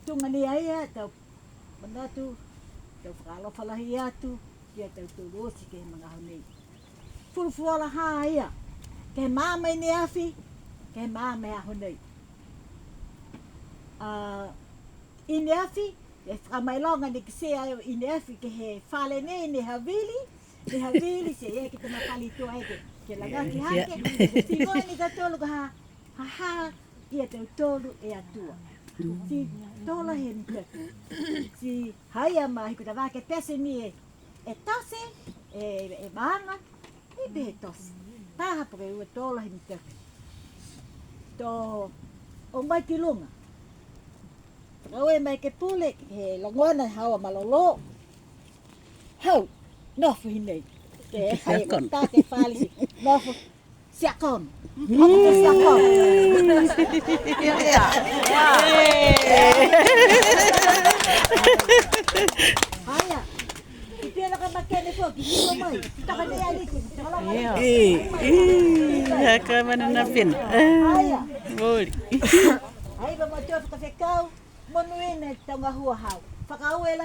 tunga ni aia tau manatu tau whakalofa lahi atu kia tau tūrosi ke mga honei. Furufuala haa ia ke māma i ni awhi ke māma a honei. I ni awhi e whakamailonga ni kisea i ni awhi ke he whale nei ni havili se e ki te mapali tua eke ke lagaki hake si ngoi ni tatolu ka ha kia tau tolu e atua. Si tola he mta. Si haia mahi kuta wake pese ni e tose, e maanga, i be he tose. Taha poke ua tola he mta. To o mai ki lunga. Raue mai ke pule he langoana hawa malolo. Hau, nofu hinei. Ke hai ta te palisi. Nofu siakon. Nofu siakon. Haya. Ipela ka makene fo, kini mai. Taka ni ali ko. Haka mana na pin. Haya. Boli. Ai ba mo tof ka fekau. Monuene tanga hua hau. Whakauela